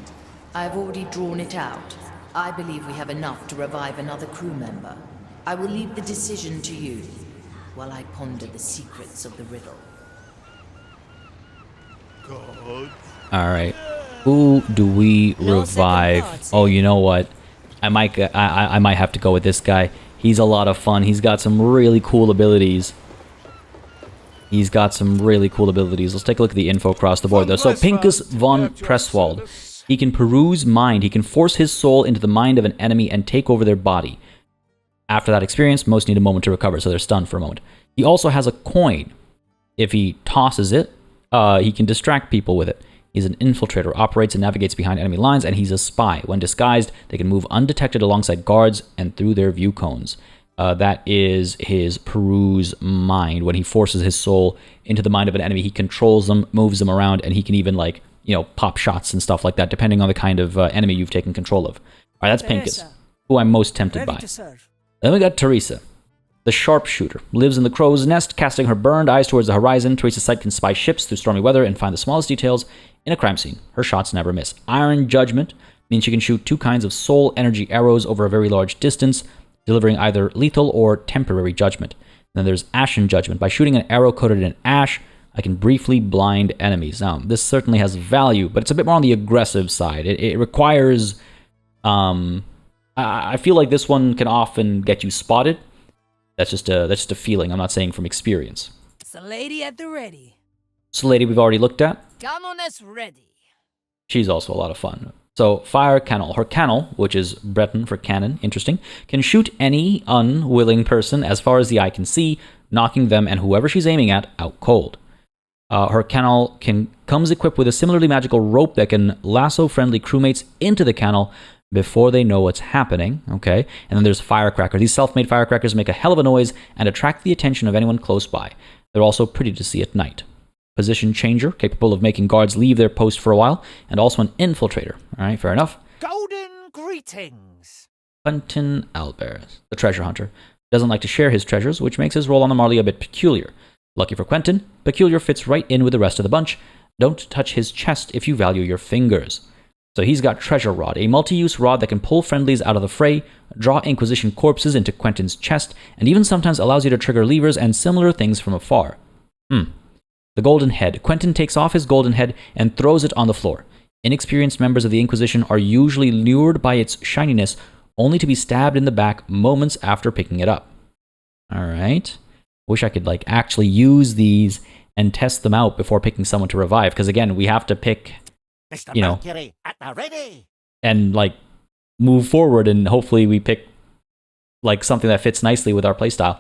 I've already drawn it out. I believe we have enough to revive another crew member. I will leave the decision to you, while I ponder the secrets of the riddle.
Alright. Who do we revive? Oh, you know what? I might have to go with this guy. He's a lot of fun. He's got some really cool abilities. Let's take a look at the info across the board, though. So, Pincus von Presswald. He can peruse mind. He can force his soul into the mind of an enemy and take over their body. After that experience, most need a moment to recover, so they're stunned for a moment. He also has a coin. If he tosses it, he can distract people with it. He's an infiltrator, operates and navigates behind enemy lines, and he's a spy. When disguised, they can move undetected alongside guards and through their view cones. That is his peruse mind. When he forces his soul into the mind of an enemy, he controls them, moves them around, and he can even, like, you know, pop shots and stuff like that, depending on the kind of enemy you've taken control of. All right, that's Pincus, who I'm most tempted by. Then we got Teresa, the sharpshooter. Lives in the crow's nest, casting her burned eyes towards the horizon. Teresa's sight can spy ships through stormy weather and find the smallest details in a crime scene. Her shots never miss. Iron Judgment means she can shoot 2 kinds of soul energy arrows over a very large distance, delivering either lethal or temporary judgment. Then there's Ashen Judgment. By shooting an arrow coated in ash, I can briefly blind enemies. Now, this certainly has value, but it's a bit more on the aggressive side. It requires... I feel like this one can often get you spotted. That's just a feeling. I'm not saying from experience.
It's a lady at the ready.
So, lady we've already looked at.
Cannoness ready.
She's also a lot of fun. So, Fire Cannel. Her cannel, which is Breton for cannon, interesting, can shoot any unwilling person as far as the eye can see, knocking them and whoever she's aiming at out cold. Her cannel comes equipped with a similarly magical rope that can lasso friendly crewmates into the cannel, before they know what's happening, okay? And then there's firecracker. These self-made firecrackers make a hell of a noise and attract the attention of anyone close by. They're also pretty to see at night. Position changer, capable of making guards leave their post for a while, and also an infiltrator. All right, fair enough.
Golden greetings.
Quentin Albert, the treasure hunter, doesn't like to share his treasures, which makes his role on the Marley a bit peculiar. Lucky for Quentin, peculiar fits right in with the rest of the bunch. Don't touch his chest if you value your fingers. So he's got Treasure Rod, a multi-use rod that can pull friendlies out of the fray, draw Inquisition corpses into Quentin's chest, and even sometimes allows you to trigger levers and similar things from afar. The golden head. Quentin takes off his golden head and throws it on the floor. Inexperienced members of the Inquisition are usually lured by its shininess, only to be stabbed in the back moments after picking it up. Alright. Wish I could, like, actually use these and test them out before picking someone to revive, because again, we have to pick, you know,
Mercury at the ready.
and, like, move forward, and hopefully we pick, like, something that fits nicely with our playstyle.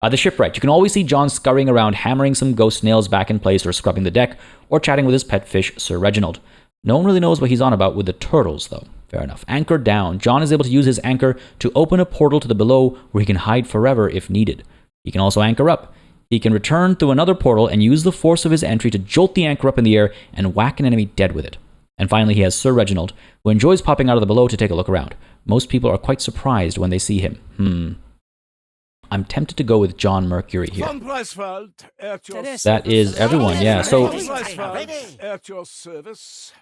The shipwreck. You can always see John scurrying around, hammering some ghost nails back in place or scrubbing the deck, or chatting with his pet fish, Sir Reginald. No one really knows what he's on about with the turtles, though. Fair enough. Anchor down. John is able to use his anchor to open a portal to the below where he can hide forever if needed. He can also anchor up. He can return through another portal and use the force of his entry to jolt the anchor up in the air and whack an enemy dead with it. And finally, he has Sir Reginald, who enjoys popping out of the below to take a look around. Most people are quite surprised when they see him. I'm tempted to go with John Mercury here. That is everyone, yeah. So,
At your service.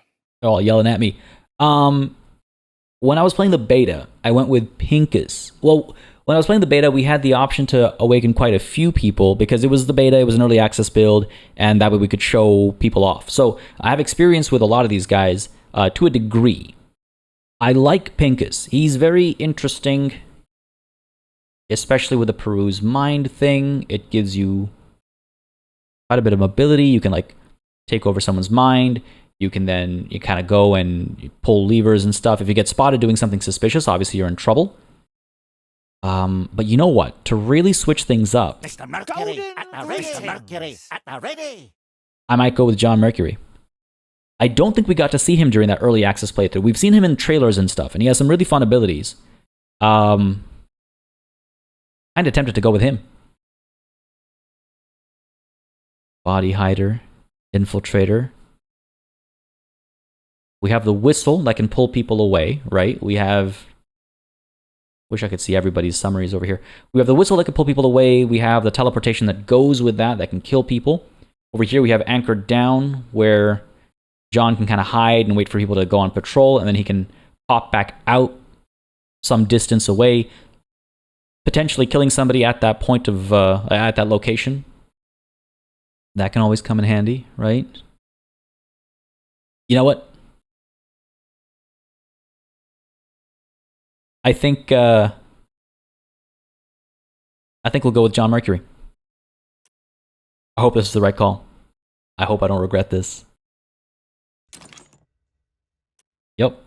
they're all yelling at me. When I was playing the beta, I went with Pincus. Well, when I was playing the beta, we had the option to awaken quite a few people because it was the beta, it was an early access build, and that way we could show people off. So I have experience with a lot of these guys to a degree. I like Pincus. He's very interesting, especially with the Peru's mind thing. It gives you quite a bit of mobility. You can, like, take over someone's mind. You can then kind of go and pull levers and stuff. If you get spotted doing something suspicious, obviously you're in trouble. But you know what? To really switch things up,
Mr. Mercury at the ready. Mr. Mercury at the ready.
I might go with John Mercury. I don't think we got to see him during that early access playthrough. We've seen him in trailers and stuff, and he has some really fun abilities. Kind of tempted to go with him. Body hider, infiltrator. We have the whistle that can pull people away, right? We have... Wish I could see everybody's summaries over here. We have the whistle that can pull people away. We have the teleportation that goes with that can kill people. Over here we have anchored down, where John can kind of hide and wait for people to go on patrol, and then he can pop back out some distance away, potentially killing somebody at that point of at that location. That can always come in handy, right? You know what? I think we'll go with John Mercury. I hope this is the right call. I hope I don't regret this. Yep.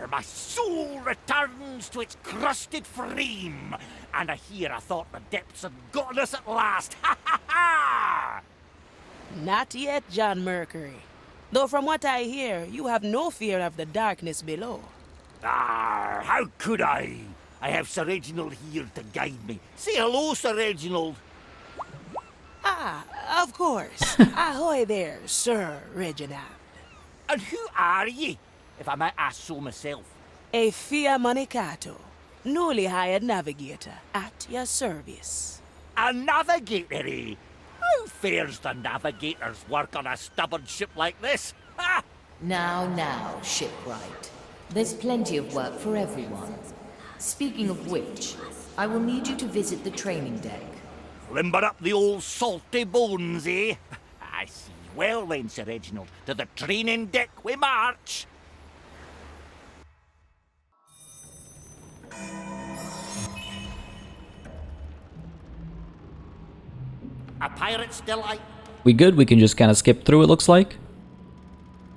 My soul returns to its crusted frame, and I thought the depths had gotten us at last. Ha ha ha!
Not yet, John Mercury. Though from what I hear, you have no fear of the darkness below.
How could I? I have Sir Reginald here to guide me. Say hello, Sir Reginald.
Of course. Ahoy there, Sir Reginald.
And who are ye, if I might ask so myself?
A Fia Manicato, newly hired navigator, at your service.
A navigator, eh? How fares the navigator's work on a stubborn ship like this? Ha!
Now, shipwright. There's plenty of work for everyone. Speaking of which, I will need you to visit the training deck.
Limber up the old salty bones, eh? I see. Well then, Sir Reginald, to the training deck we march. A pirate's delight.
We good? We can just kind of skip through, it looks like.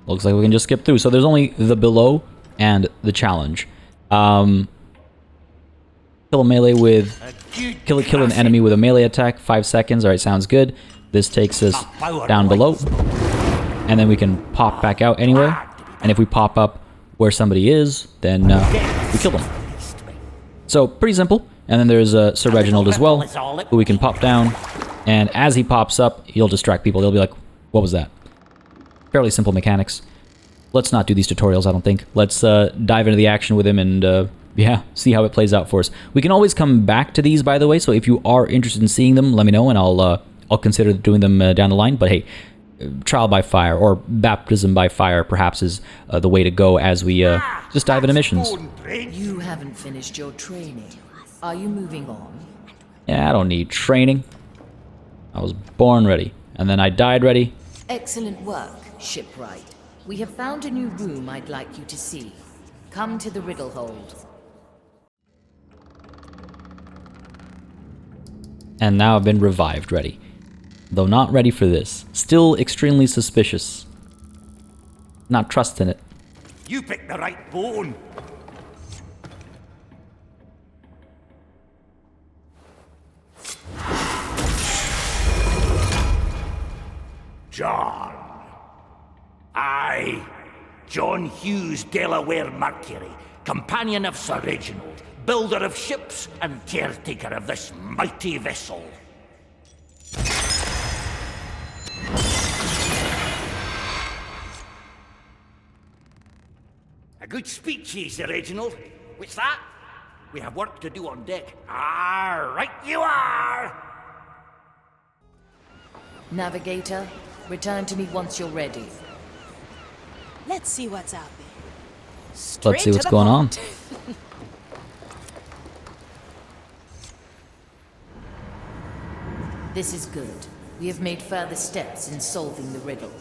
Looks like we can just skip through. So there's only the below and the challenge. Kill a melee with... Kill an enemy with a melee attack, 5 seconds. Alright, sounds good. This takes us down below. And then we can pop back out anywhere. And if we pop up where somebody is, then we kill them. So, pretty simple. And then there's Sir Reginald as well, who we can pop down. And as he pops up, he'll distract people. They'll be like, what was that? Fairly simple mechanics. Let's not do these tutorials, I don't think. Let's dive into the action with him and, yeah, see how it plays out for us. We can always come back to these, by the way, so if you are interested in seeing them, let me know, and I'll consider doing them down the line. But hey, trial by fire, or baptism by fire, perhaps, is the way to go as we just dive into missions.
You haven't finished your training. Are you moving on?
Yeah, I don't need training. I was born ready, and then I died ready.
Excellent work, shipwright. We have found a new room I'd like you to see. Come to the riddle hold.
And now I've been revived, ready. Though not ready for this. Still extremely suspicious. Not trusting it.
You picked the right bone.
John.
I, John Hughes Delaware Mercury, companion of Sir Reginald, builder of ships and caretaker of this mighty vessel. A good speech, ye, Sir Reginald. What's that? We have work to do on deck. Ah, right you are!
Navigator, return to me once you're ready.
Let's see what's out there.
Let's see what's going on.
This is good. We have made further steps in solving the riddle.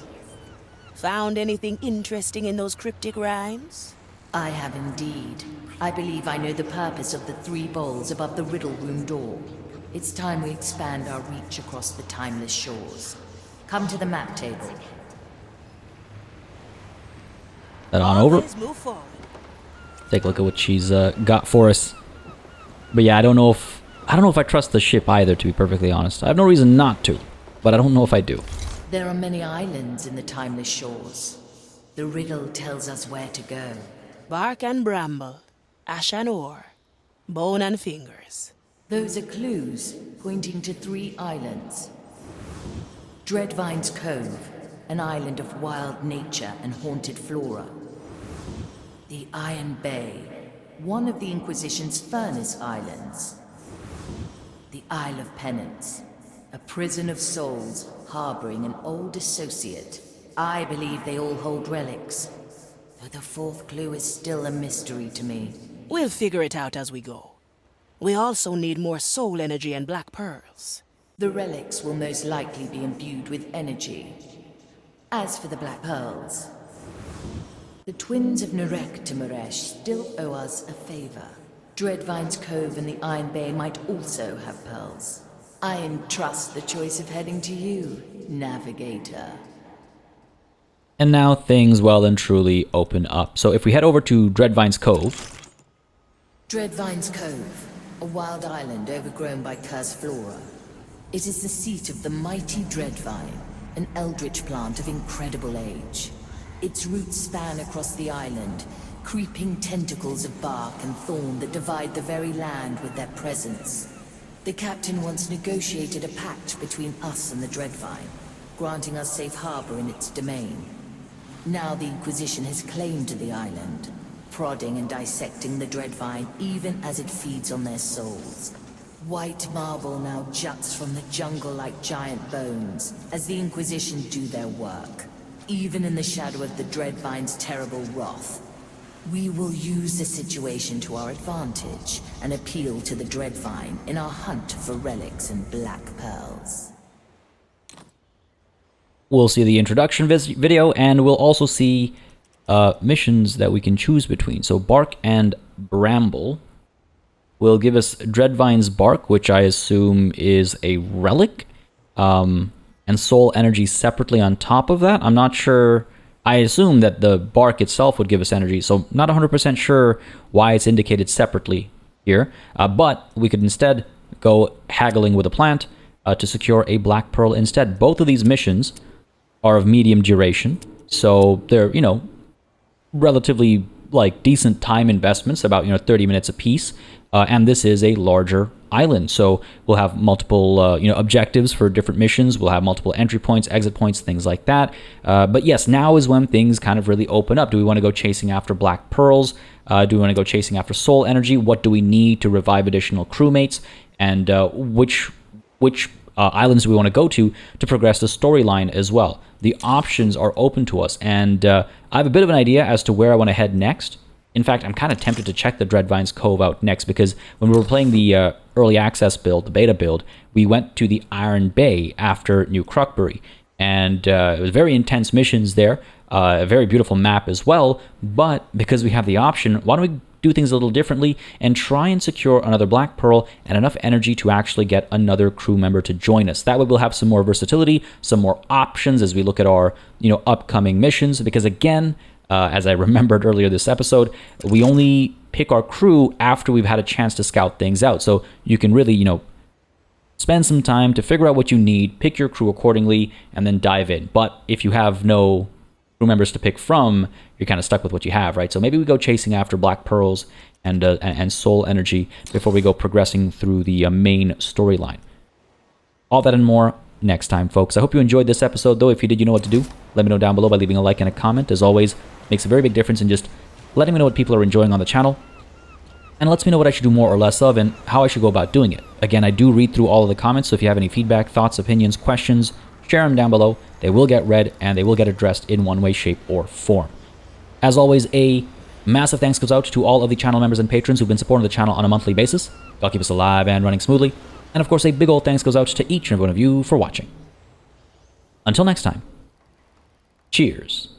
Found anything interesting in those cryptic rhymes?
I have indeed. I believe I know the purpose of the 3 bowls above the riddle room door. It's time we expand our reach across the timeless shores. Come to the map table.
Head on over.
Move forward.
Take a look at what she's got for us. But yeah, I don't know if I trust the ship either, to be perfectly honest. I have no reason not to, but I don't know if I do.
There are many islands in the timeless shores. The riddle tells us where to go.
Bark and bramble, ash and ore, bone and fingers.
Those are clues pointing to 3 islands. Dreadvine's Cove, an island of wild nature and haunted flora. The Iron Bay, one of the Inquisition's furnace islands. The Isle of Penance, a prison of souls harboring an old associate. I believe they all hold relics, though the 4th clue is still a mystery to me.
We'll figure it out as we go. We also need more soul energy and black pearls.
The relics will most likely be imbued with energy. As for the black pearls, the twins of Narek to Maresh still owe us a favor. Dreadvine's Cove and the Iron Bay might also have pearls. I entrust the choice of heading to you, Navigator.
And now things well and truly open up. So if we head over to Dreadvine's Cove.
Dreadvine's Cove, a wild island overgrown by cursed flora. It is the seat of the mighty Dreadvine, an eldritch plant of incredible age. Its roots span across the island, creeping tentacles of bark and thorn that divide the very land with their presence. The captain once negotiated a pact between us and the Dreadvine, granting us safe harbor in its domain. Now the Inquisition has claimed to the island, prodding and dissecting the Dreadvine even as it feeds on their souls. White marble now juts from the jungle like giant bones as the Inquisition do their work, even in the shadow of the Dreadvine's terrible wrath. We will use the situation to our advantage and appeal to the Dreadvine in our hunt for relics and black pearls.
We'll see the introduction video, and we'll also see missions that we can choose between. So Bark and Bramble will give us Dreadvine's Bark, which I assume is a relic. and soul energy separately on top of that. I'm not sure. I assume that the bark itself would give us energy, so not 100% sure why it's indicated separately here. But we could instead go haggling with a plant to secure a black pearl instead. Both of these missions are of medium duration, so they're, you know, relatively like decent time investments, about 30 minutes apiece. And this is a larger island, so we'll have multiple objectives for different missions. We'll have multiple entry points, exit points, things like that. But yes, now is when things kind of really open up. Do we want to go chasing after black pearls? Do we want to go chasing after soul energy? What do we need to revive additional crewmates? And which islands do we want to go to progress the storyline as well? The options are open to us, and I have a bit of an idea as to where I want to head next. In fact, I'm kind of tempted to check the Dreadvine's Cove out next, because when we were playing the early access build, the beta build, we went to the Iron Bay after New Crockery, and it was very intense missions there, a very beautiful map as well. But because we have the option, why don't we do things a little differently and try and secure another Black Pearl and enough energy to actually get another crew member to join us. That way we'll have some more versatility, some more options as we look at our upcoming missions, because again, as I remembered earlier this episode, we only pick our crew after we've had a chance to scout things out. So you can really, spend some time to figure out what you need, pick your crew accordingly, and then dive in. But if you have no crew members to pick from, you're kind of stuck with what you have, right? So maybe we go chasing after Black Pearls and Soul Energy before we go progressing through the main storyline. All that and more next time, folks. I hope you enjoyed this episode, though. If you did, you know what to do. Let me know down below by leaving a like and a comment. As always, makes a very big difference in just letting me know what people are enjoying on the channel, and lets me know what I should do more or less of and how I should go about doing it. Again, I do read through all of the comments, so if you have any feedback, thoughts, opinions, questions, share them down below. They will get read and they will get addressed in one way, shape, or form. As always, a massive thanks goes out to all of the channel members and patrons who've been supporting the channel on a monthly basis. They'll keep us alive and running smoothly. And of course, a big old thanks goes out to each and every one of you for watching. Until next time, cheers.